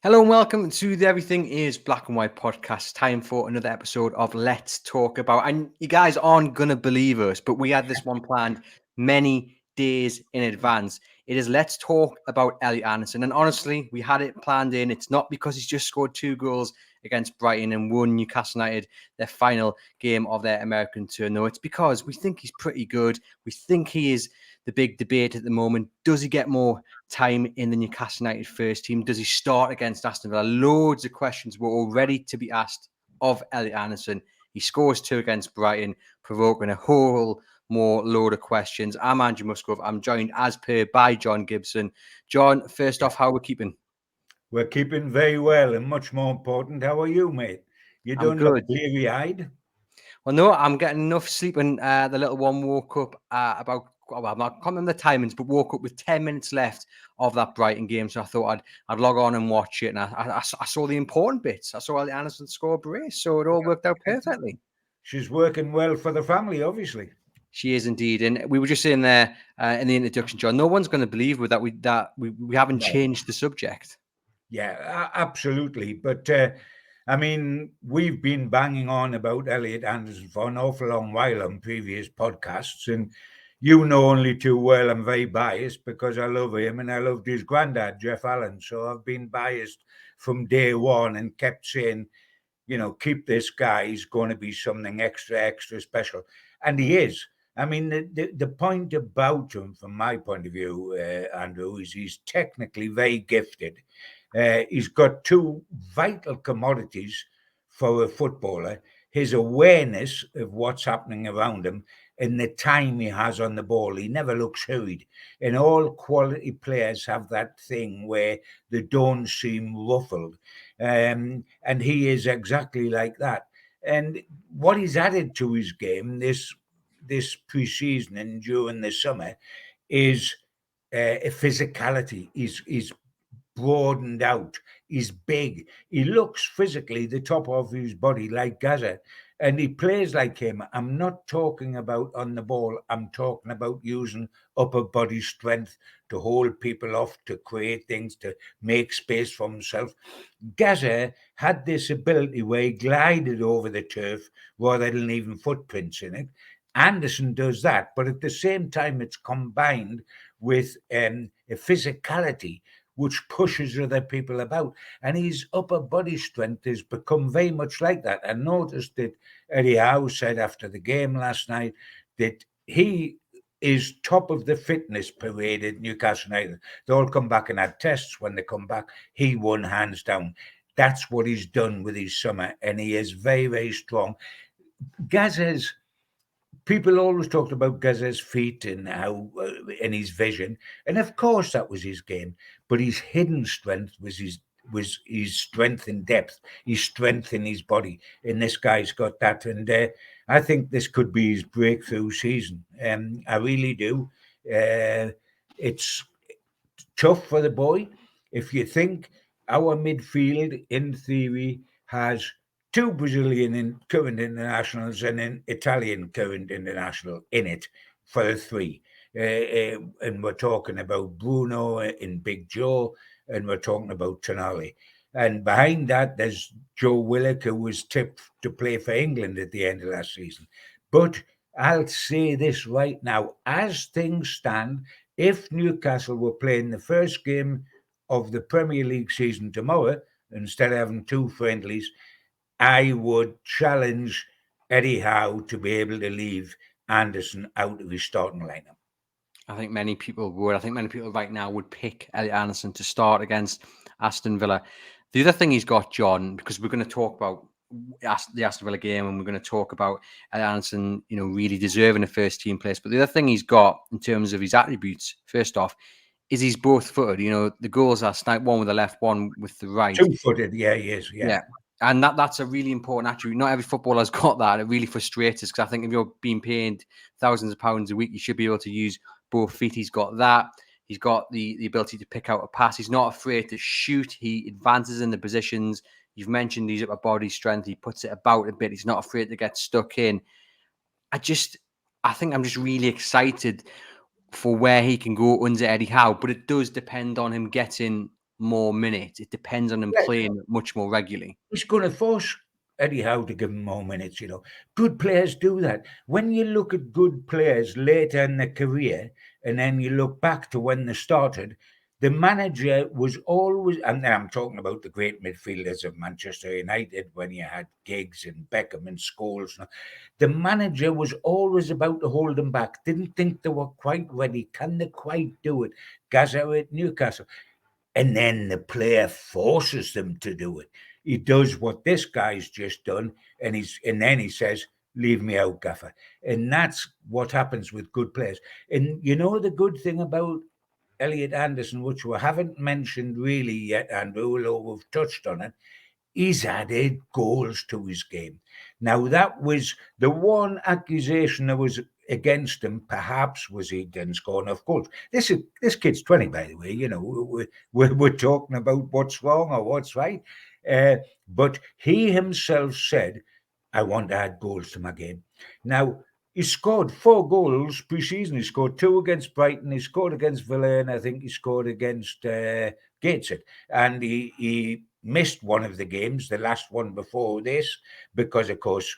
Hello and welcome to the Everything is Black and White podcast. Time for another episode of Let's Talk About. And you guys aren't going to believe us, but we had this one planned many days in advance. It is Let's Talk About Elliot Anderson. And honestly, we had it planned in. It's not because he's just scored 2 goals against Brighton and won Newcastle United their final game of their American tour. No, it's because we think he's pretty good. We think he is the big debate at the moment. Does he get more time in the Newcastle United first team? Does he start against Aston Villa? Loads of questions were already to be asked of Elliot Anderson. He scores 2 against Brighton, provoking a whole more load of questions. I'm Andrew Musgrove. I'm joined as per by John Gibson. John, first off, how are we keeping? We're keeping very well, and much more important, how are you, mate? You I'm don't look good. bleary-eyed. Well, no, I'm getting enough sleep, and the little one woke up well, I can't remember the timings, but woke up with 10 minutes left of that Brighton game. So I thought I'd log on and watch it, and I saw the important bits. I saw Elliot Anderson score a brace, so it all worked out perfectly. She's working well for the family, obviously. She is indeed, and we were just saying there in the introduction, John. No one's going to believe that we haven't changed the subject. Yeah, absolutely. But I mean, we've been banging on about Elliot Anderson for an awful long while on previous podcasts, and you know only too well I'm very biased because I love him and I loved his granddad, Jeff Allen. So I've been biased from day one and kept saying, keep this guy. He's going to be something extra special. And he is. I mean, the point about him, from my point of view, Andrew, is he's technically very gifted. He's got 2 vital commodities for a footballer: his awareness of what's happening around him and the time he has on the ball. He never looks hurried. And all quality players have that thing where they don't seem ruffled. And he is exactly like that. And what he's added to his game this pre-season and during the summer is a physicality. He's broadened out. He's big. He looks physically the top of his body like GAZZA. And he plays like him. I'm not talking about on the ball. I'm talking about using upper body strength to hold people off, to create things, to make space for himself. GAZZA had this ability where he glided over the turf rather than leaving footprints in it. Anderson does that, but at the same time, it's combined with a physicality which pushes other people about. And his upper body strength has become very much like that. I noticed that Eddie Howe said after the game last night that he is top of the fitness parade at Newcastle United. They all come back and had tests. When they come back, he won hands down. That's what he's done with his summer, and he is very, very strong. GAZZA's people always talked about GAZZA's feet and how and his vision, and of course that was his game. But his hidden strength was his strength in depth, his strength in his body, and this guy's got that. And I think this could be his breakthrough season. I really do. It's tough for the boy. If you think our midfield, in theory, has 2 Brazilian current internationals and an Italian current international in it for the 3. And we're talking about Bruno and Big Joe, and we're talking about Tonali. And behind that, there's Joe Willock, who was tipped to play for England at the end of last season. But I'll say this right now: as things stand, if Newcastle were playing the first game of the Premier League season tomorrow, instead of having 2 friendlies, I would challenge Eddie Howe to be able to leave Anderson out of his starting lineup. I think many people would. I think many people right now would pick Elliot Anderson to start against Aston Villa. The other thing he's got, John, because we're going to talk about the Aston Villa game and we're going to talk about Elliot Anderson, really deserving a first team place. But the other thing he's got in terms of his attributes, first off, is he's both footed. The goals are sniped, one with the left, one with the right. 2-footed, yeah, he is, yeah. And that's a really important attribute. Not every footballer's got that. It really frustrates us because I think if you're being paid thousands of pounds a week, you should be able to use both feet. He's got that. He's got the ability to pick out a pass. He's not afraid to shoot. He advances in the positions. You've mentioned his upper body strength. He puts it about a bit. He's not afraid to get stuck in. I think I'm just really excited for where he can go under Eddie Howe, but it does depend on him getting more minutes. It depends on him Yeah. playing much more regularly. He's going to force Eddie Howe to give him more minutes. Good players do that. When you look at good players later in their career, and then you look back to when they started, the manager was always, and I'm talking about the great midfielders of Manchester United when you had Giggs and Beckham and Scholes. The manager was always about to hold them back. Didn't think they were quite ready. Can they quite do it? GAZZA at Newcastle. And then the player forces them to do it. He does what this guy's just done, and then he says, "Leave me out, gaffer." And that's what happens with good players. And the good thing about Elliot Anderson, which we haven't mentioned really yet, Andrew, although we've touched on it, he's added goals to his game. Now, that was the one accusation that was against him, perhaps, was he didn't score enough goals. This kid's 20, by the way. We're talking about what's wrong or what's right. But he himself said, "I want to add goals to my game." Now, he scored 4 goals pre-season. He scored 2 against Brighton. He scored against Villa, and I think he scored against Gateshead. And he missed one of the games, the last one before this, because, of course,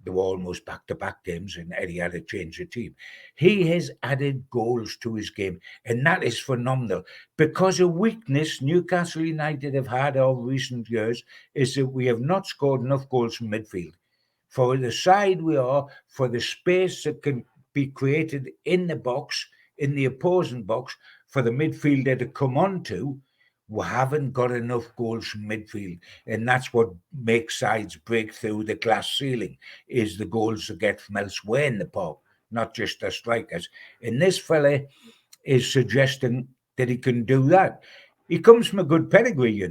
they were almost back-to-back games, and Eddie had to change the team. He has added goals to his game, and that is phenomenal. Because a weakness Newcastle United have had over recent years is that we have not scored enough goals from midfield. For the side we are, for the space that can be created in the box, in the opposing box, for the midfielder to come onto, we haven't got enough goals from midfield. And that's what makes sides break through the glass ceiling, is the goals they get from elsewhere in the park, not just the strikers. And this fella is suggesting that he can do that. He comes from a good pedigree,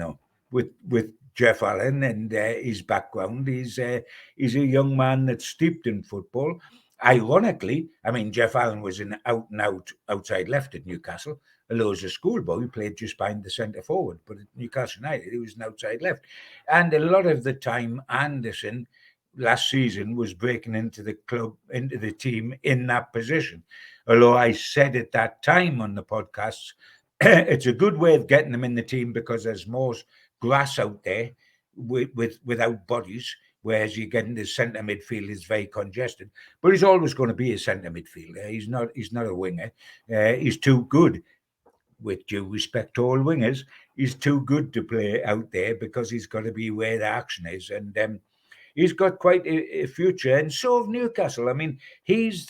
with Jeff Allen and his background. He's a young man that's steeped in football. Ironically, I mean, Jeff Allen was an out-and-out outside left at Newcastle. Although as a schoolboy, he played just behind the centre forward. But at Newcastle United, he was an outside left. And a lot of the time, Anderson last season was breaking into the club, into the team in that position. Although I said at that time on the podcasts, it's a good way of getting them in the team because there's more grass out there without bodies, whereas you get into centre midfield is very congested. But he's always going to be a centre midfielder. He's not a winger. He's too good. With due respect to all wingers, he's too good to play out there because he's got to be where the action is. And he's got quite a future, and so have Newcastle. I mean, he's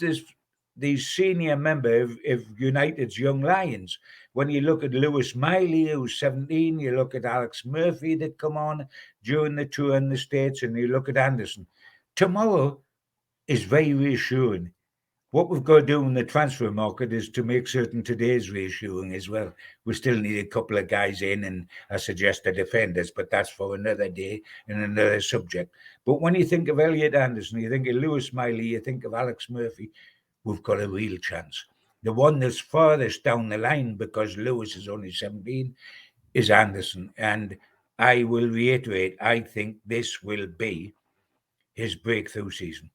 the senior member of United's Young Lions. When you look at Lewis Miley, who's 17, you look at Alex Murphy that come on during the tour in the States, and you look at Anderson. Tomorrow is very reassuring. What we've got to do in the transfer market is to make certain today's reassuring as well. We still need a couple of guys in, and I suggest the defenders, but that's for another day and another subject. But when you think of Elliot Anderson, you think of Lewis Miley, you think of Alex Murphy, we've got a real chance. The one that's farthest down the line, because Lewis is only 17, is Anderson. And I will reiterate, I think this will be his breakthrough season.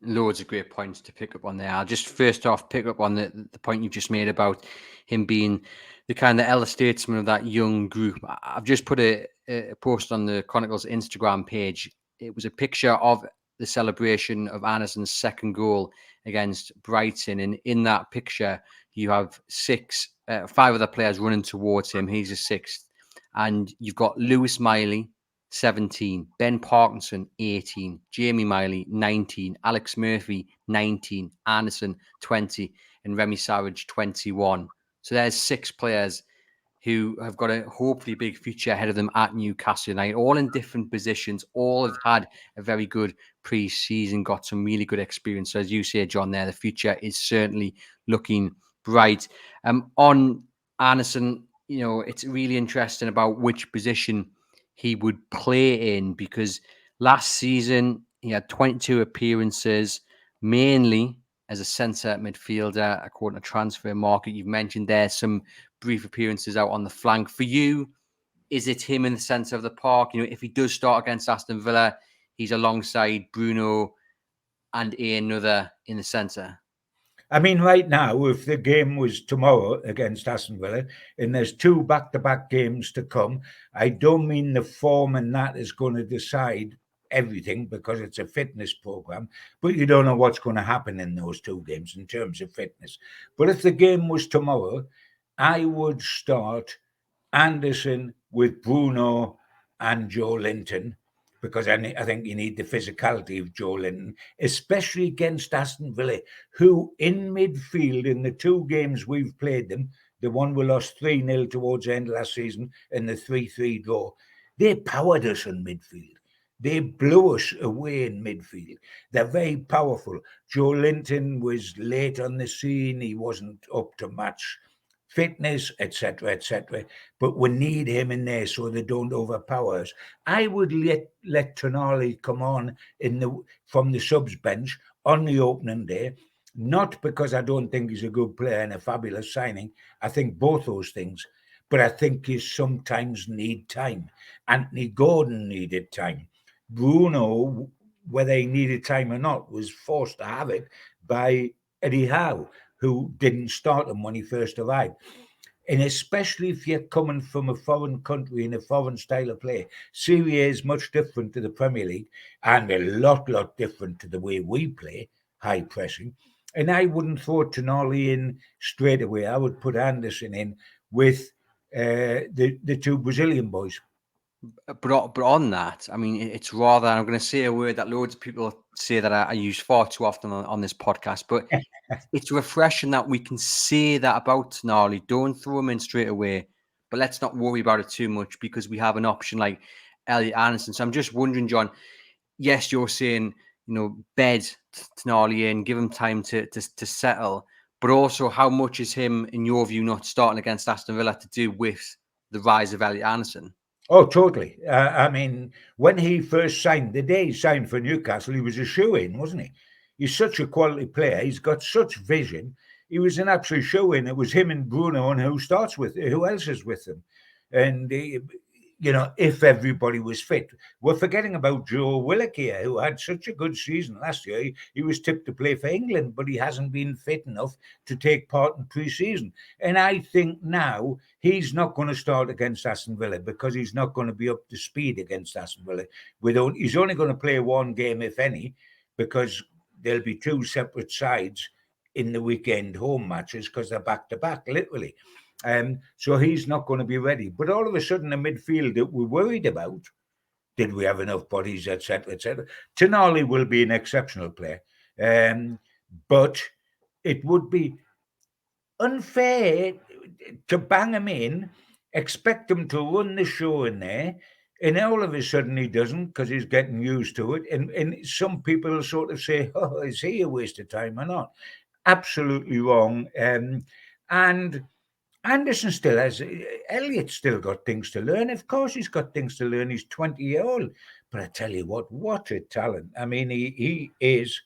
Loads of great points to pick up on there. I'll just first off pick up on the point you just made about him being the kind of elder statesman of that young group. I've just put a post on the Chronicles Instagram page. It was a picture of the celebration of Anderson's second goal against Brighton, and in that picture you have 5 other players running towards him. He's a 6th, and you've got Lewis Miley, 17, Ben Parkinson, 18, Jamie Miley, 19, Alex Murphy, 19, Anderson, 20, and Remy Sarridge, 21. So there's 6 players who have got a hopefully big future ahead of them at Newcastle United, all in different positions, all have had a very good pre-season, got some really good experience. So as you say, John, there, the future is certainly looking bright. On Anderson, it's really interesting about which position he would play in, because last season he had 22 appearances, mainly as a centre midfielder, according to Transfer Market. You've mentioned there some brief appearances out on the flank. For you, is it him in the centre of the park? If he does start against Aston Villa, he's alongside Bruno and Ian Nuther in the centre. I mean, right now, if the game was tomorrow against Aston Villa and there's 2 back-to-back games to come, I don't mean the form and that is going to decide everything because it's a fitness program, but you don't know what's going to happen in those 2 games in terms of fitness. But if the game was tomorrow, I would start Anderson with Bruno and Joe Linton because I think you need the physicality of Joe Linton, especially against Aston Villa, who in midfield in the 2 games we've played them, the one we lost 3-0 towards the end of last season and the 3-3 draw, they powered us in midfield. They blew us away in midfield. They're very powerful. Joe Linton was late on the scene. He wasn't up to match fitness, etc., etc. But we need him in there so they don't overpower us. I would let Tonali come on from the subs bench on the opening day, not because I don't think he's a good player and a fabulous signing. I think both those things, but I think you sometimes need time. Anthony Gordon needed time. Bruno, whether he needed time or not, was forced to have it by Eddie Howe, who didn't start him when he first arrived. And especially if you're coming from a foreign country in a foreign style of play, Serie A is much different to the Premier League and a lot different to the way we play, high pressing. And I wouldn't throw Tonali in straight away. I would put Anderson in with the 2 Brazilian boys. But on that, I mean, it's rather, I'm going to say a word that loads of people say that I use far too often on this podcast, but it's refreshing that we can say that about Tonali. Don't throw him in straight away, but let's not worry about it too much because we have an option like Elliot Anderson. So I'm just wondering, John, yes, you're saying, bed Tonali in, give him time to settle, but also how much is him, in your view, not starting against Aston Villa to do with the rise of Elliot Anderson? Oh, totally. I mean, when he first signed, the day he signed for Newcastle, he was a shoe-in, wasn't he? He's such a quality player. He's got such vision. He was an absolute shoe-in. It was him and Bruno, and who else is with them? And if everybody was fit. We're forgetting about Joe Willock here, who had such a good season last year. He was tipped to play for England, but he hasn't been fit enough to take part in pre-season. And I think now he's not going to start against Aston Villa because he's not going to be up to speed against Aston Villa. He's only going to play 1 game, if any, because there'll be 2 separate sides in the weekend home matches because they're back-to-back, literally. So he's not going to be ready. But all of a sudden, the midfield that we're worried about, did we have enough bodies, etc., etc. Tonali will be an exceptional player. But it would be unfair to bang him in, expect him to run the show in there, and all of a sudden he doesn't because he's getting used to it. And some people sort of say, oh, is he a waste of time or not? Absolutely wrong. And Anderson still has, Elliot's still got things to learn. Of course, he's got things to learn. He's 20-year-old. But I tell you what a talent. I mean, he is,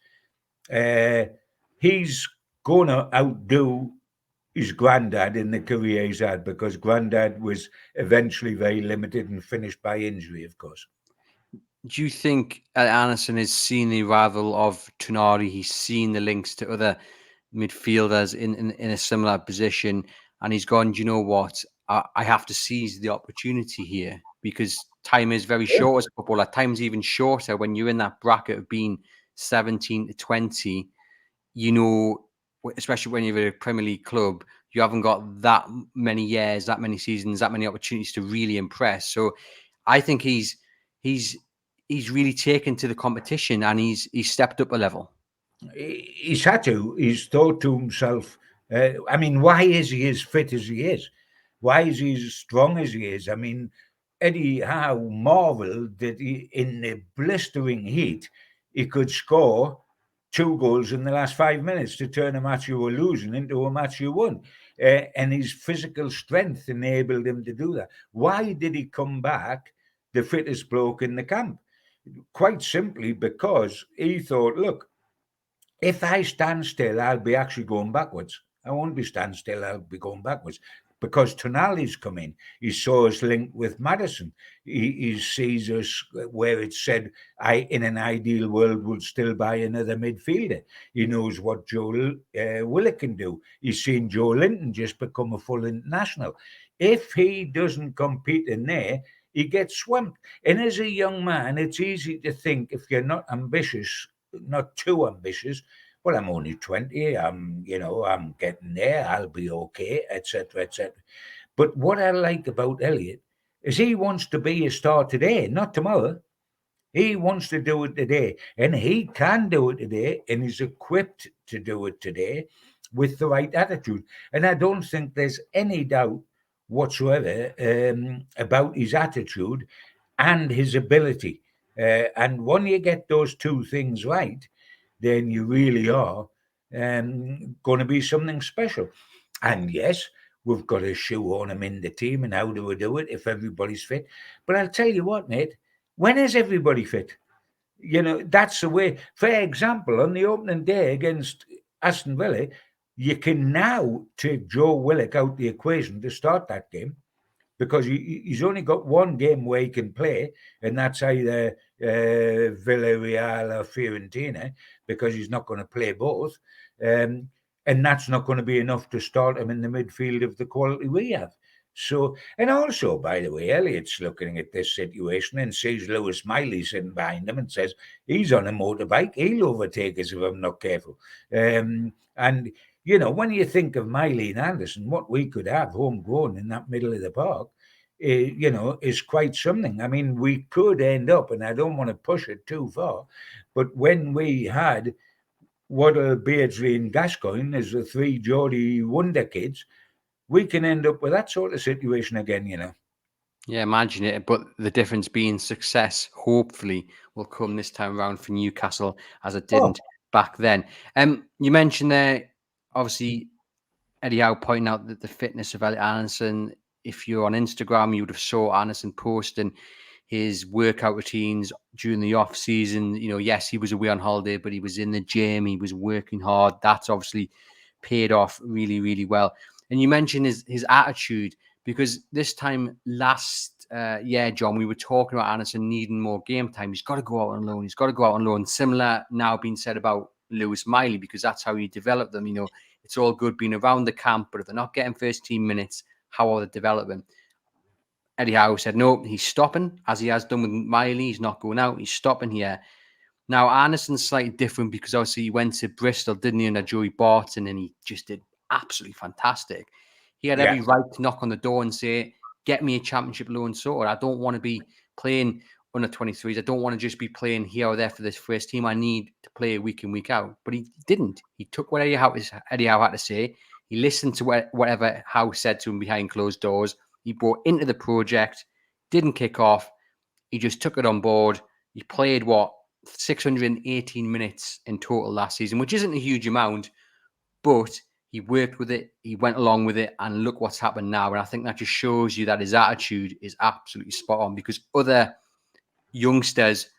he's going to outdo his granddad in the career he's had because granddad was eventually very limited and finished by injury, of course. Do you think Anderson has seen the arrival of Tonali? He's seen the links to other midfielders in a similar position, and he's gone, do you know what? I have to seize the opportunity here because time is very short as a footballer. Time's even shorter when you're in that bracket of being 17 to 20. Especially when you're a Premier League club, you haven't got that many years, that many seasons, that many opportunities to really impress. So I think he's really taken to the competition and he's stepped up a level. He's had to. He's thought to himself, I mean, why is he as fit as he is? Why is he as strong as he is? I mean, Eddie Howe marveled that in the blistering heat, he could score 2 goals in the last 5 minutes to turn a match you were losing into a match you won. And his physical strength enabled him to do that. Why did he come back the fittest bloke in the camp? Quite simply because he thought, look, if I stand still, I'll be actually going backwards. I won't be standing still, I'll be going backwards. because Tonali's come in. He saw us linked with Madison. He sees us where it said, I, in an ideal world, would still buy another midfielder. He knows what Joe Willock can do. He's seen Joe Linton just become a full international. If he doesn't compete in there, he gets swamped. And as a young man, it's easy to think if you're not ambitious, not too ambitious, well, I'm only 20, I'm getting there, I'll be okay, etc., etc. But what I like about Elliot is he wants to be a star today, not tomorrow. He wants to do it today, and he can do it today, and he's equipped to do it today with the right attitude. And I don't think there's any doubt whatsoever about his attitude and his ability. And when you get those two things right, then you really are going to be something special. And yes, we've got to shoehorn him in the team, and how do we do it if everybody's fit? But I'll tell you what, mate, when is everybody fit? That's the way. For example, on the opening day against Aston Villa, you can now take Joe Willock out the equation to start that game because he's only got one game where he can play, and that's either Villarreal or Fiorentina, because he's not going to play both. And that's not going to be enough to start him in the midfield of the quality we have. So, and also, by the way, Elliot's looking at this situation and sees Lewis Miley sitting behind him and says, he's on a motorbike, he'll overtake us if I'm not careful. And when you think of Miley and Anderson, what we could have homegrown in that middle of the park, is quite something. I mean, we could end up, and I don't want to push it too far, but when we had Waddle, Beardsley, and Gascoigne as the three Geordie wonder kids, we can end up with that sort of situation again, Yeah, imagine it. But the difference being success, hopefully, will come this time around for Newcastle as it didn't back then. You mentioned there, obviously, Eddie Howe pointing out that the fitness of Elliot Anderson. If you're on Instagram, you would have saw Anderson posting his workout routines during the off season. Yes, he was away on holiday, but he was in the gym. He was working hard. That's obviously paid off really, really well. And you mentioned his attitude, because this time last year, John, we were talking about Anderson needing more game time. He's got to go out on loan. He's got to go out on loan. Similar now being said about Lewis Miley, because that's how he developed them. It's all good being around the camp, but if they're not getting first team minutes, how are they developing? Eddie Howe said, no, he's stopping, as he has done with Miley. He's not going out. He's stopping here. Now, Anderson's slightly different because obviously he went to Bristol, didn't he, under Joey Barton, and he just did absolutely fantastic. He had every right to knock on the door and say, get me a championship loan sorted. I don't want to be playing under 23s. I don't want to just be playing here or there for this first team. I need to play week in, week out. But he didn't. He took what Eddie Howe had to say. He listened to whatever Howe said to him behind closed doors. He brought into the project, didn't kick off. He just took it on board. He played 618 minutes in total last season, which isn't a huge amount, but he worked with it. He went along with it, and look what's happened now. And I think that just shows you that his attitude is absolutely spot on, because other youngsters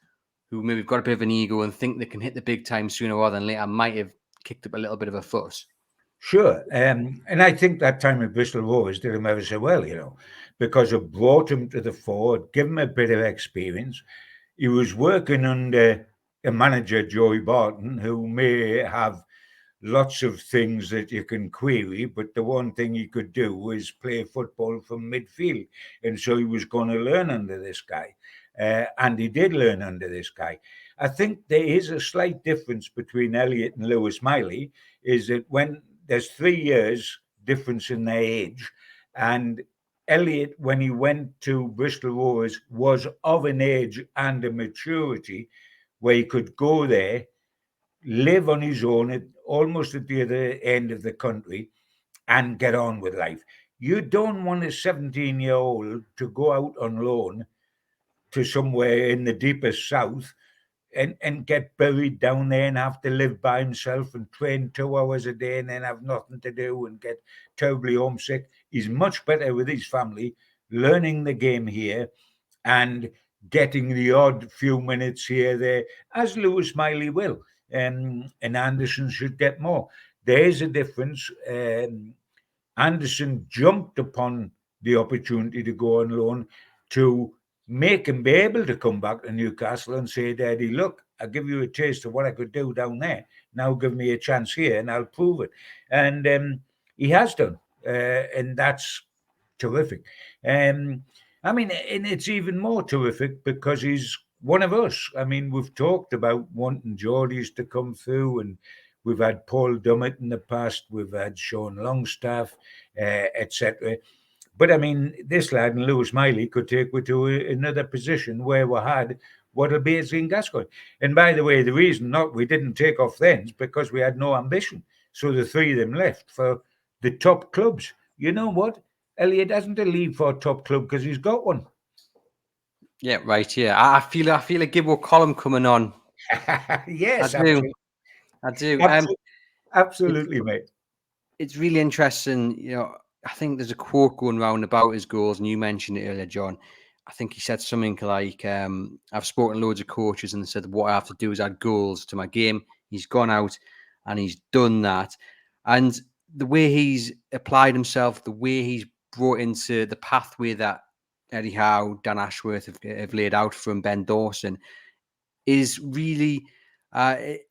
who maybe have got a bit of an ego and think they can hit the big time sooner rather than later might have kicked up a little bit of a fuss. Sure. And I think that time at Bristol Rovers did him ever so well, because it brought him to the fore, it gave him a bit of experience. He was working under a manager, Joey Barton, who may have lots of things that you can query, but the one thing he could do was play football from midfield. And so he was going to learn under this guy. And he did learn under this guy. I think there is a slight difference between Elliot and Lewis Miley, is that when there's 3 years difference in their age, and Elliot, when he went to Bristol Rovers, was of an age and a maturity where he could go there, live on his own, almost at the other end of the country, and get on with life. You don't want a 17-year-old to go out on loan to somewhere in the deepest south and get buried down there and have to live by himself and train 2 hours a day and then have nothing to do and get terribly homesick. He's much better with his family, learning the game here and getting the odd few minutes here, there, as Lewis Miley will. And Anderson should get more. There is a difference. Anderson jumped upon the opportunity to go on loan to make him be able to come back to Newcastle and say, Daddy, look, I'll give you a taste of what I could do down there. Now give me a chance here and I'll prove it. And he has done. And that's terrific. I mean, and it's even more terrific because he's one of us. I mean, we've talked about wanting Geordies to come through, and we've had Paul Dummett in the past, we've had Sean Longstaff, etc. But I mean, this lad and Lewis Miley could take me to another position where we had what'll be in Gascoigne. And by the way, the reason not we didn't take off then is because we had no ambition. So the three of them left for the top clubs. You know what? Elliot hasn't a leave for a top club because he's got one. Yeah, right. Yeah, I feel a Gibbo column coming on. Yes, I do. Absolutely, mate. It's really interesting. You know, I think there's a quote going around about his goals, and you mentioned it earlier, John. I think he said something like, I've spoken to loads of coaches and they said, what I have to do is add goals to my game. He's gone out and he's done that. And the way he's applied himself, the way he's brought into the pathway that Eddie Howe, Dan Ashworth have laid out for him, Ben Dawson, is really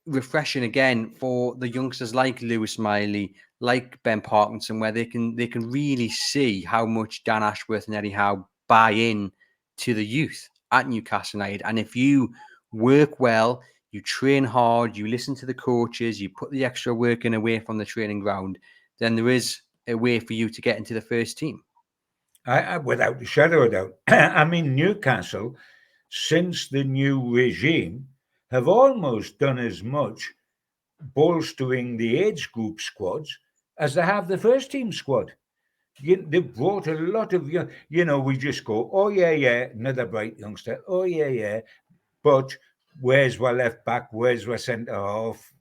refreshing again for the youngsters like Lewis Miley, like Ben Parkinson, where they can really see how much Dan Ashworth and Eddie Howe buy in to the youth at Newcastle United. And if you work well, you train hard, you listen to the coaches, you put the extra work in away from the training ground, then there is a way for you to get into the first team. Without a shadow of doubt. I mean, Newcastle, since the new regime, have almost done as much bolstering the age group squads as they have the first team squad. They've brought a lot of young, we just go, oh, yeah, another bright youngster. Oh, yeah. But where's our left back? Where's our centre half?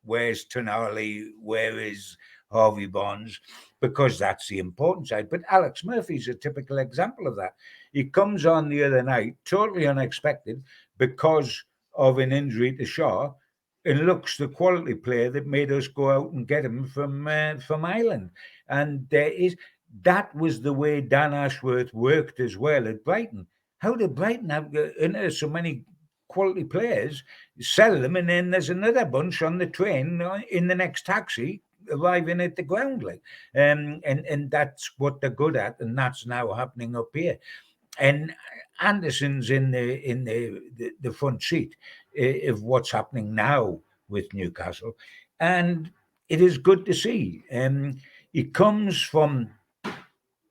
Where's Tonali? Where is Harvey Barnes? Because that's the important side. But Alex Murphy's a typical example of that. He comes on the other night, totally unexpected, because of an injury to Shaw, and looks the quality player that made us go out and get him from Ireland. And that was the way Dan Ashworth worked as well at Brighton. How did Brighton have so many quality players, sell them, and then there's another bunch on the train in the next taxi arriving at the ground, and that's what they're good at, and that's now happening up here. And Anderson's in the front seat of what's happening now with Newcastle, and it is good to see. He comes from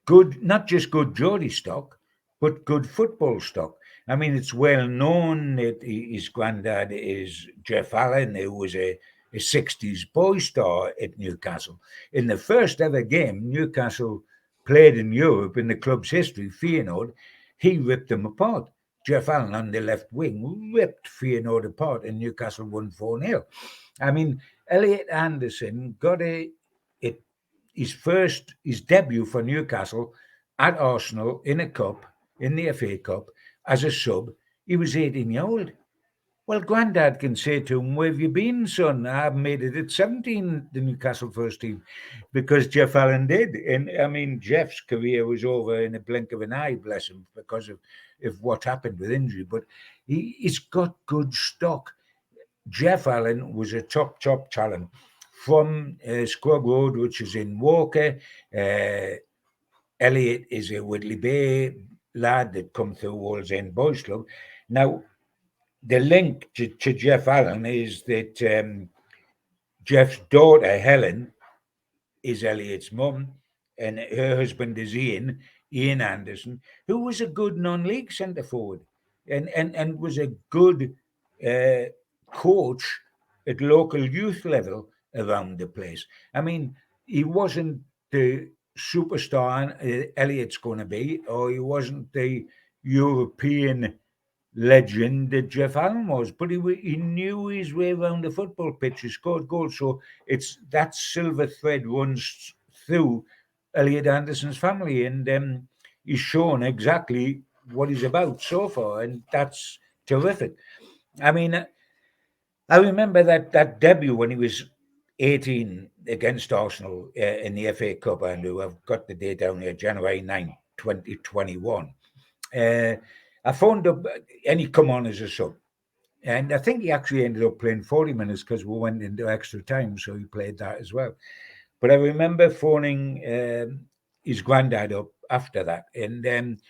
good, not just good Geordie stock, but good football stock. I mean, it's well known that his granddad is Jeff Allen, who was a 60s boy star at Newcastle. In the first ever game Newcastle played in Europe in the club's history, Feyenoord, he ripped them apart. Jeff Allen on the left wing ripped Feyenoord apart, and Newcastle won 4-0. I mean, Elliot Anderson got his debut for Newcastle at Arsenal in a cup, in the FA Cup, as a sub. He was 18 years old. Well, Grandad can say to him, where have you been, son? I haven't made it at 17, the Newcastle first team, because Jeff Allen did. And I mean, Jeff's career was over in a blink of an eye, bless him, because of what happened with injury. But he's got good stock. Jeff Allen was a top talent from Scrub Road, which is in Walker. Elliot is a Whitley Bay lad that come through Wallsend Boys Club. Now, the link to Jeff Allen is that Jeff's daughter, Helen, is Elliot's mum, and her husband is Ian Anderson, who was a good non-league centre forward and was a good coach at local youth level around the place. I mean, he wasn't the superstar Elliot's going to be, or he wasn't the European legend that Jeff Allen was, but he knew his way around the football pitch. He scored goals, so it's that silver thread runs through Elliot Anderson's family, and he's shown exactly what he's about so far, and that's terrific. I mean, I remember that debut when he was 18 against Arsenal in the FA Cup, and I've got the date down here, January 9, 2021. I phoned up, and he come on as a sub. And I think he actually ended up playing 40 minutes because we went into extra time, so he played that as well. But I remember phoning his granddad up after that, and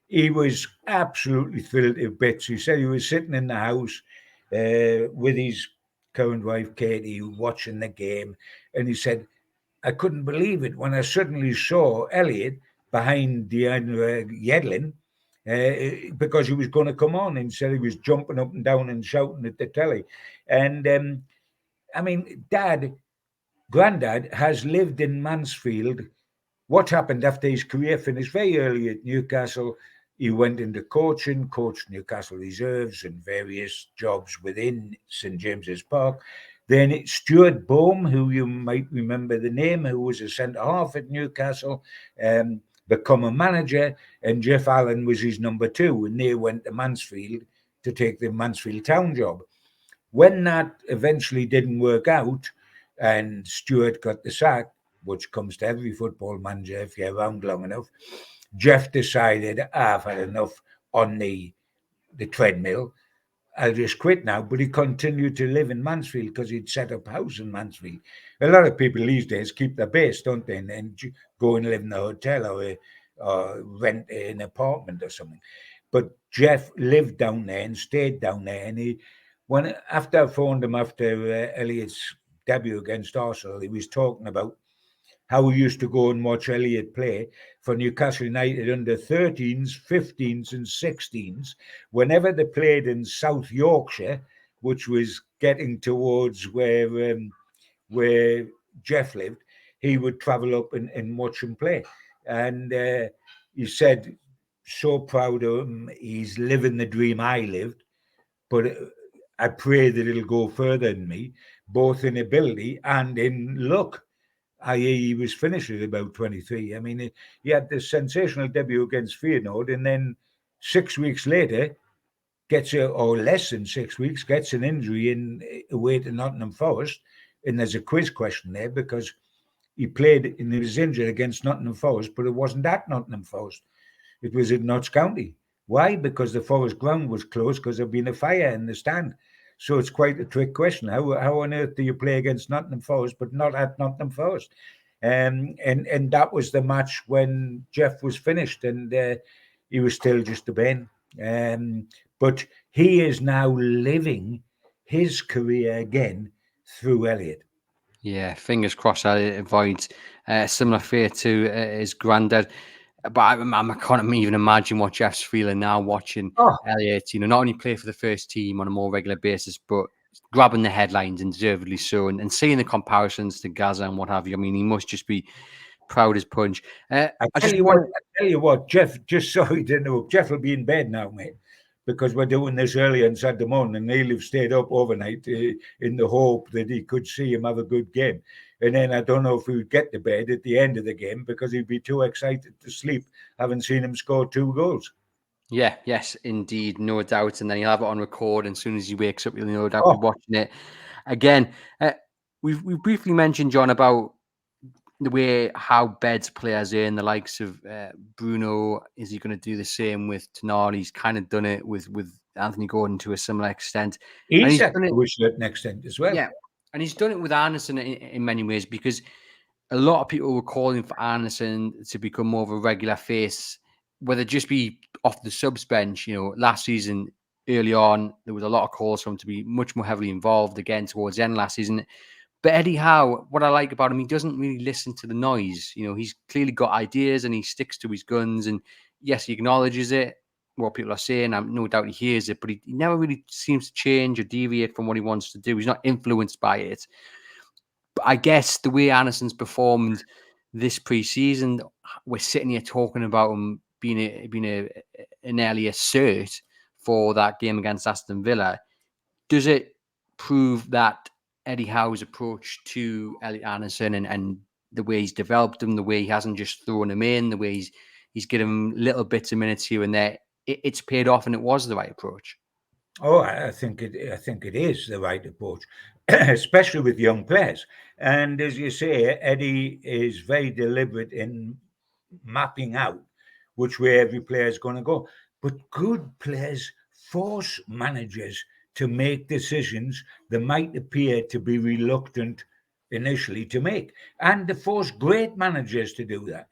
he was absolutely thrilled to bits. He said he was sitting in the house with his current wife, Katie, watching the game, and he said, I couldn't believe it when I suddenly saw Elliot behind Deandre Yedlin because he was going to come on, and said he was jumping up and down and shouting at the telly. And I mean, Granddad has lived in Mansfield. What happened after his career finished very early at Newcastle? He went into coaching, coached Newcastle reserves and various jobs within St James's Park. Then Stuart Bohm, who you might remember the name, who was a centre half at Newcastle, become a manager, and Jeff Allen was his number two, and they went to Mansfield to take the Mansfield Town job. When that eventually didn't work out, and Stuart got the sack, which comes to every football manager if you're around long enough, Jeff decided, I've had enough on the treadmill. I'll just quit now. But he continued to live in Mansfield because he'd set up house in Mansfield. A lot of people these days keep their base, don't they? And go and live in a hotel or rent an apartment or something. But Jeff lived down there and stayed down there. And after I phoned him after Elliot's debut against Arsenal, he was talking about how we used to go and watch Elliot play for Newcastle United under 13s, 15s, and 16s. Whenever they played in South Yorkshire, which was getting towards where Jeff lived, he would travel up and watch him play. And he said, so proud of him. He's living the dream I lived, but I pray that it'll go further than me, both in ability and in luck. I.e., he was finished at about 23. I mean, he had this sensational debut against Feyenoord, and then 6 weeks later, or less than 6 weeks, gets an injury away to Nottingham Forest. And there's a quiz question there because he played and he was injured against Nottingham Forest, but it wasn't at Nottingham Forest. It was at Notts County. Why? Because the Forest ground was closed because there'd been a fire in the stand. So it's quite a trick question. How on earth do you play against Nottingham Forest but not at Nottingham Forest? And that was the match when Jeff was finished, and he was still just a Ben. But he is now living his career again through Elliot. Yeah, fingers crossed Elliot avoids a similar fate to his granddad. But I can't even imagine what Jeff's feeling now watching Elliot, not only play for the first team on a more regular basis, but grabbing the headlines, and deservedly so, and seeing the comparisons to GAZZA and what have you. I mean, he must just be proud as punch. I tell you what, Jeff, just sorry to interrupt, Jeff will be in bed now, mate, because we're doing this early on Saturday morning, and he'll have stayed up overnight in the hope that he could see him have a good game. And then I don't know if he would get to bed at the end of the game because he'd be too excited to sleep, having seen him score 2 goals. Yeah, yes, indeed, no doubt. And then he'll have it on record, and as soon as he wakes up, he'll no doubt be watching it again. We've briefly mentioned, John, about the way how Beds players earn the likes of Bruno. Is he going to do the same with Tonali? He's kind of done it with Anthony Gordon to a similar extent. He's done it to an extent as well. Yeah, and he's done it with Anderson in many ways, because a lot of people were calling for Anderson to become more of a regular face, whether it just be off the subs bench. Last season, early on, there was a lot of calls for him to be much more heavily involved again towards the end last season. But Eddie Howe, what I like about him, he doesn't really listen to the noise. He's clearly got ideas and he sticks to his guns. And yes, he acknowledges it, what people are saying. I'm no doubt he hears it, but he never really seems to change or deviate from what he wants to do. He's not influenced by it. But I guess the way Anderson's performed this pre-season, we're sitting here talking about him being an early cert for that game against Aston Villa. Does it prove that Eddie Howe's approach to Elliot Anderson and the way he's developed him, the way he hasn't just thrown him in, the way he's given him little bits of minutes here and there, it's paid off and it was the right approach? Oh, I think it is the right approach, especially with young players. And as you say, Eddie is very deliberate in mapping out which way every player is going to go. But good players force managers to make decisions that might appear to be reluctant initially to make, and they force great managers to do that.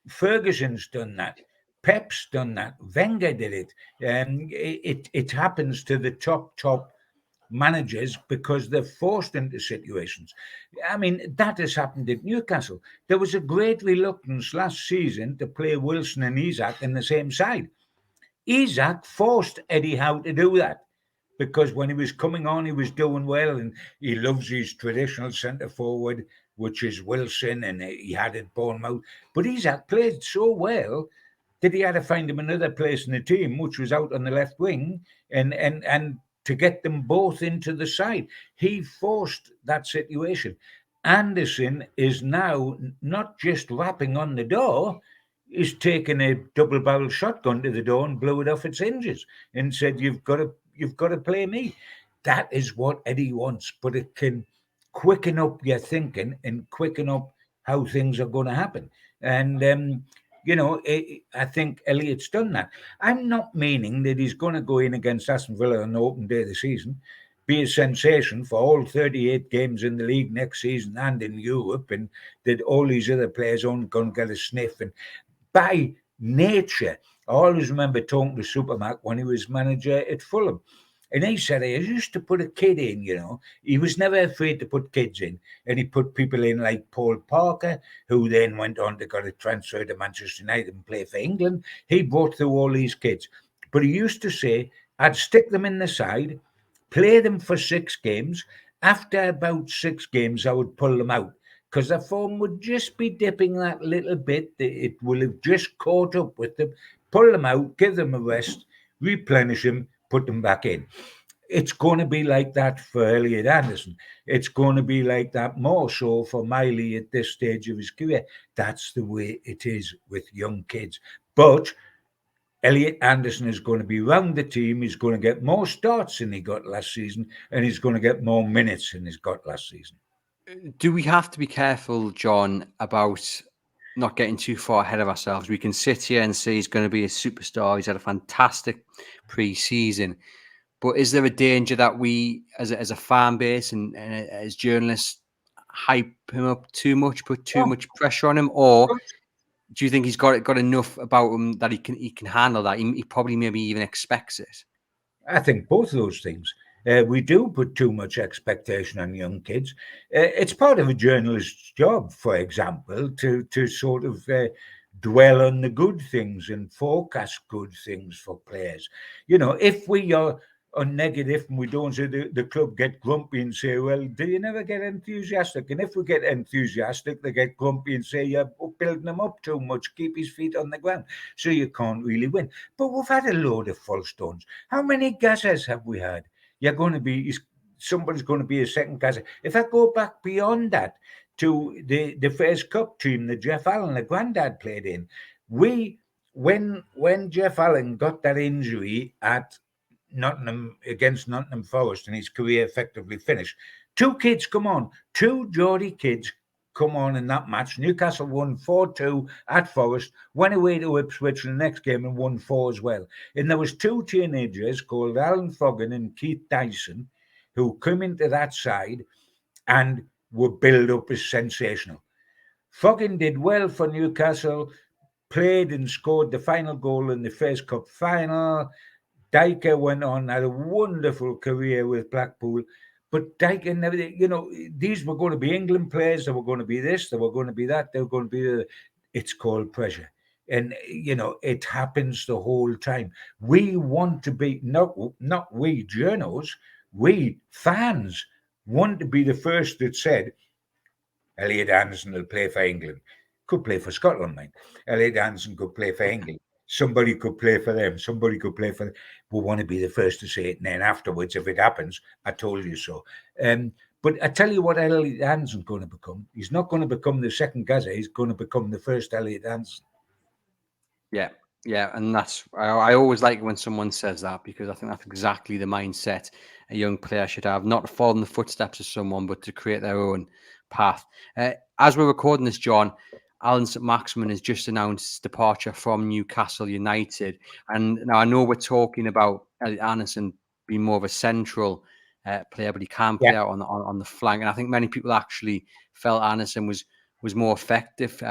Ferguson's done that. Pep's done that. Wenger did it. It happens to the top managers because they're forced into situations. I mean, that has happened at Newcastle. There was a great reluctance last season to play Wilson and Isak in the same side. Isak forced Eddie Howe to do that because when he was coming on, he was doing well, and he loves his traditional centre forward, which is Wilson, and he had it Bournemouth. But Isak played so well that he had to find him another place in the team, which was out on the left wing, and to get them both into the side. He forced that situation. Anderson is now not just rapping on the door, he's taken a double barrel shotgun to the door and blew it off its hinges and said, you've got to play me. That is what Eddie wants, but it can quicken up your thinking and quicken up how things are going to happen. And I think Elliot's done that. I'm not meaning that he's going to go in against Aston Villa on the open day of the season, be a sensation for all 38 games in the league next season and in Europe, and that all these other players aren't going to get a sniff. And by nature, I always remember talking to Supermac when he was manager at Fulham. And he said he used to put a kid in, He was never afraid to put kids in. And he put people in like Paul Parker, who then went on to got a transfer to Manchester United and play for England. He brought through all these kids. But he used to say, I'd stick them in the side, play them for 6 games. After about 6 games, I would pull them out because the form would just be dipping that little bit. It will have just caught up with them. Pull them out, give them a rest, replenish them, put them back in. It's going to be like that for Elliot Anderson. It's going to be like that more so for Miley at this stage of his career. That's the way it is with young kids. But Elliot Anderson is going to be round the team. He's going to get more starts than he got last season, and he's going to get more minutes than he's got last season. Do we have to be careful, John, about not getting too far ahead of ourselves? We can sit here and say he's going to be a superstar. He's had a fantastic pre-season. But is there a danger that we, as a fan base and as journalists, hype him up too much, put too much pressure on him? Or do you think he's got enough about him that he can handle that? He probably maybe even expects it. I think both of those things. We do put too much expectation on young kids. It's part of a journalist's job, for example, to sort of dwell on the good things and forecast good things for players. If we are negative and we don't say the club get grumpy and say, well, do you never get enthusiastic? And if we get enthusiastic, they get grumpy and say, you're building them up too much, keep his feet on the ground. So you can't really win. But we've had a load of false stones. How many GAZZAs have we had? Somebody's going to be a second GAZZA. If I go back beyond that to the first cup team that Jeff Allen, the granddad, played in, when Jeff Allen got that injury at Nottingham against Nottingham Forest and his career effectively finished, two Geordie kids come on in that match. Newcastle won 4-2 at Forest, went away to Ipswich in the next game and won 4 as well. And there was 2 teenagers called Alan Foggin and Keith Dyson who came into that side and were billed up as sensational. Foggin did well for Newcastle, played and scored the final goal in the first cup final. Dyker went on, had a wonderful career with Blackpool. But Dyker never, these were going to be England players. They were going to be this, they were going to be that, they were going to be the. It's called pressure. And, it happens the whole time. We want to be, not we journos, we fans want to be the first that said, Elliot Anderson will play for England. Could play for Scotland, mate. Elliot Anderson could play for England. Somebody could play for them. Somebody could play for them. We want to be the first to say it. And then afterwards, if it happens, I told you so. But I tell you what Elliot Anderson's going to become. He's not going to become the second GAZZA. He's going to become the first Elliot Anderson. Yeah. Yeah, and I always like it when someone says that, because I think that's exactly the mindset a young player should have, not to follow in the footsteps of someone, but to create their own path. As we're recording this, John, Alan St Maximin has just announced his departure from Newcastle United. And now I know we're talking about Elliot Anderson being more of a central player, but he can play out on the flank. And I think many people actually felt Anderson was more effective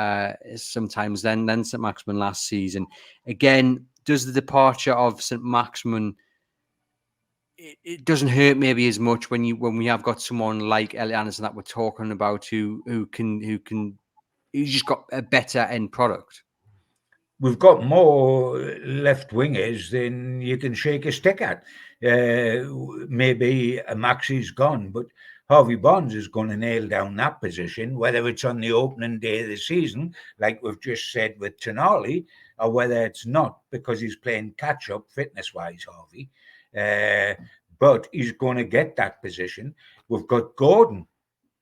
sometimes than St Maximin last season. Again, does the departure of St Maximin, it doesn't hurt maybe as much when we have got someone like Elliot Anderson that we're talking about who's just got a better end product? We've got more left wingers than you can shake a stick at. Maybe Maxi's gone, but Harvey Barnes is going to nail down that position, whether it's on the opening day of the season, like we've just said with Tonali, or whether it's not, because he's playing catch up fitness wise, Harvey. But he's going to get that position. We've got Gordon.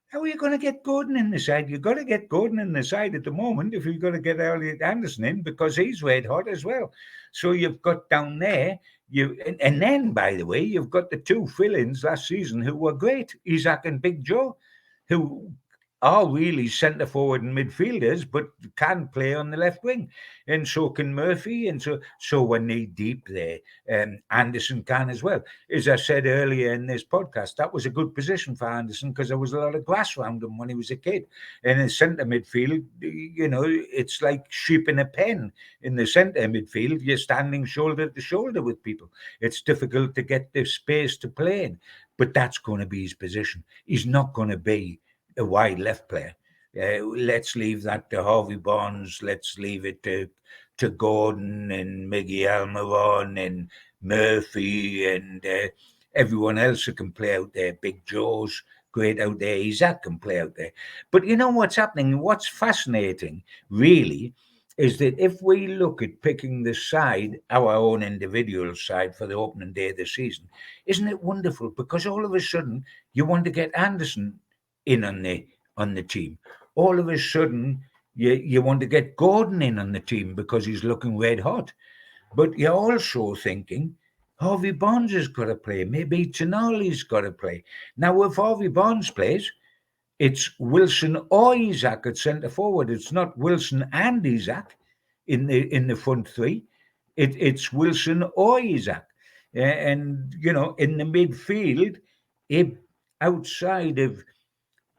How are you going to get Gordon in the side? You've got to get Gordon in the side at the moment if you've got to get Elliot Anderson in, because he's red hot as well. So you've got down there, and then, by the way, you've got the two fill-ins last season who were great, Isaac and Big Joe, who are really centre forward and midfielders, but can play on the left wing, and so can Murphy, and so we're knee deep there. Anderson can as well. As I said earlier in this podcast, that was a good position for Anderson because there was a lot of grass around him when he was a kid. And in centre midfield, it's like sheep in a pen. In the centre midfield, you're standing shoulder to shoulder with people. It's difficult to get the space to play in, but that's going to be his position. He's not going to be a wide left player. Let's leave that to Harvey Barnes. Let's leave it to Gordon and Miguel Almiron and Murphy and everyone else who can play out there. Big Joe's great out there. Isaac can play out there. But you know what's happening? What's fascinating, really, is that if we look at picking the side, our own individual side for the opening day of the season, isn't it wonderful? Because all of a sudden you want to get Anderson in on the team. All of a sudden, you want to get Gordon in on the team because he's looking red hot. But you're also thinking Harvey Barnes has got to play. Maybe Tonali's got to play. Now, if Harvey Barnes plays, it's Wilson or Isaac at centre forward. It's not Wilson and Isaac in the front three. It's Wilson or Isaac. And, in the midfield, if outside of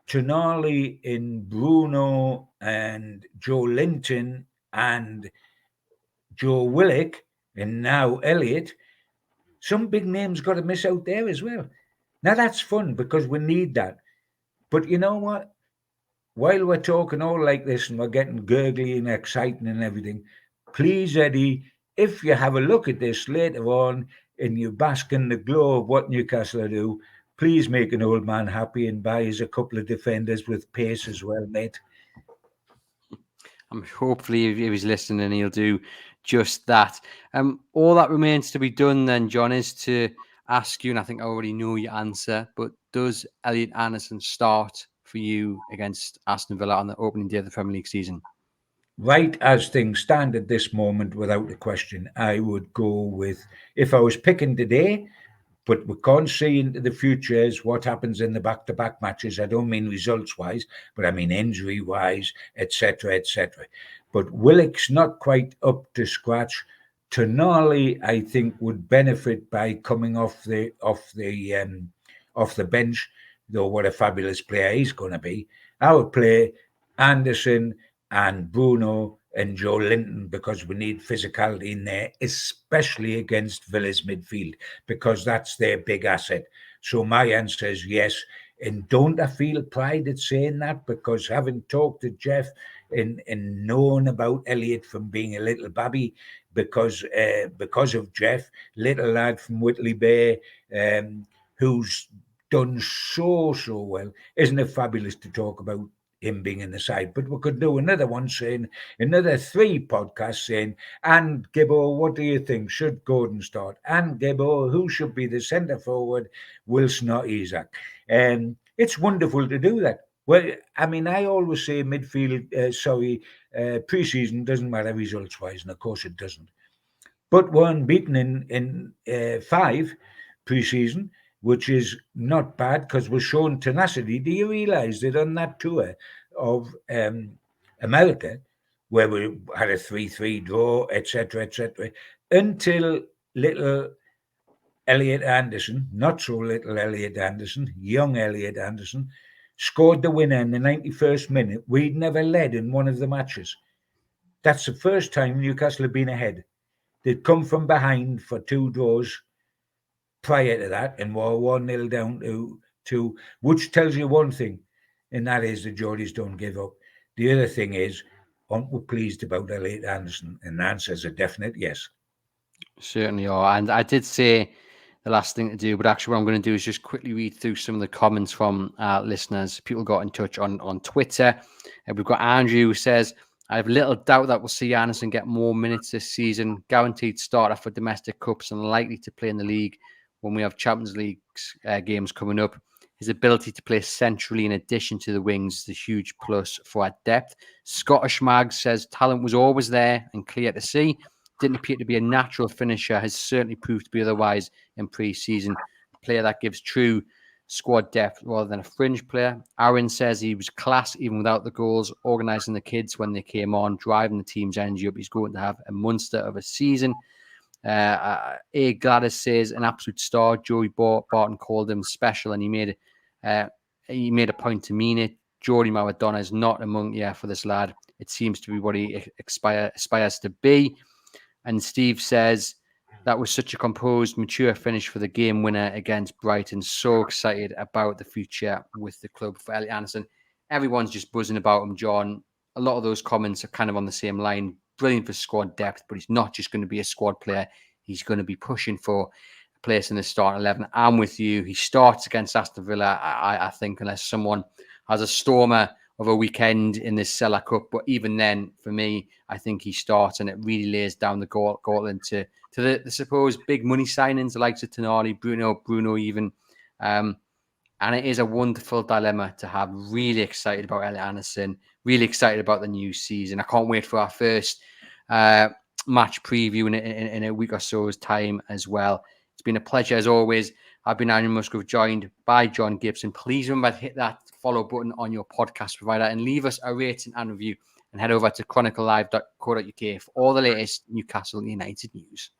Tonali and Bruno and Joe Linton and Joe Willock and now Elliot, some big names got to miss out there as well. Now that's fun because we need that. But you know what? While we're talking all like this and we're getting gurgly and exciting and everything, please, Eddie, if you have a look at this later on and you bask in the glow of what Newcastle do, please make an old man happy and buy us a couple of defenders with pace as well, mate. Hopefully, if he's listening, he'll do just that. All that remains to be done then, John, is to ask you, and I think I already know your answer, but does Elliot Anderson start for you against Aston Villa on the opening day of the Premier League season? Right as things stand at this moment, without a question, I would go with, if I was picking today, but we can't see into the future as what happens in the back-to-back matches. I don't mean results-wise, but I mean injury-wise, etc., etc. But Willock's not quite up to scratch. Tonali, I think, would benefit by coming off the bench. Though what a fabulous player he's going to be. I would play Anderson and Bruno and Joe Linton because we need physicality in there, especially against Villa's midfield, because that's their big asset. So my answer is yes. And don't I feel pride at saying that? Because having talked to Jeff and known about Elliot from being a little babby, because of Jeff, little lad from Whitley Bay, who's done so well. Isn't it fabulous to talk about him being in the side? But we could do another one saying, another 3 podcasts saying, and Gibbo, what do you think? Should Gordon start? And Gibbo, who should be the centre forward? Wilson or Isaac? It's wonderful to do that. Well, I mean, I always say midfield, pre-season doesn't matter results-wise, and of course it doesn't. but were unbeaten in 5 pre-season, which is not bad because we're showing tenacity. Do you realise that on that tour of America, where we had a 3-3 draw, etc., until little Elliot Anderson, not so little Elliot Anderson, young Elliot Anderson, scored the winner in the 91st minute, we'd never led in one of the matches. That's the first time Newcastle had been ahead. They'd come from behind for 2 draws prior to that and were 1-0 down to, which tells you one thing, and that is the Geordies don't give up. The other thing is, aren't we pleased about Elliot Anderson? And the answer is a definite yes. Certainly are. And I did say the last thing to do, but actually what I'm going to do is just quickly read through some of the comments from our listeners. People got in touch on Twitter. We've got Andrew who says, I have little doubt that we'll see Anderson get more minutes this season. Guaranteed starter for domestic cups and likely to play in the league when we have Champions League games coming up. His ability to play centrally in addition to the wings is a huge plus for our depth. Scottish Mag says talent was always there and clear to see. Didn't appear to be a natural finisher, has certainly proved to be otherwise in pre-season. A player that gives true squad depth rather than a fringe player. Aaron says he was class even without the goals, organising the kids when they came on, driving the team's energy up. He's going to have a monster of a season. A. Gladys says an absolute star. Joey Barton called him special, and he made a point to mean it. Geordie Maradona is not a monkey for this lad. It seems to be what he aspires to be. And Steve says that was such a composed, mature finish for the game winner against Brighton. So excited about the future with the club for Elliot Anderson. Everyone's just buzzing about him, John. A lot of those comments are kind of on the same line. Brilliant for squad depth, but he's not just going to be a squad player. He's going to be pushing for a place in the starting 11. I'm with you. He starts against Aston Villa, I think, unless someone has a stormer of a weekend in this Cellar Cup. But even then, for me, I think he starts, and it really lays down the gauntlet to the suppose big money signings, the likes of Tonali, Bruno even. And it is a wonderful dilemma to have. Really excited about Elliot Anderson, really excited about the new season. I can't wait for our first match preview in a week or so's time as well. It's been a pleasure as always. I've been Aaron Musgrove, joined by John Gibson. Please remember to hit that follow button on your podcast provider and leave us a rating and review, and head over to chroniclelive.co.uk for all the latest Newcastle United news.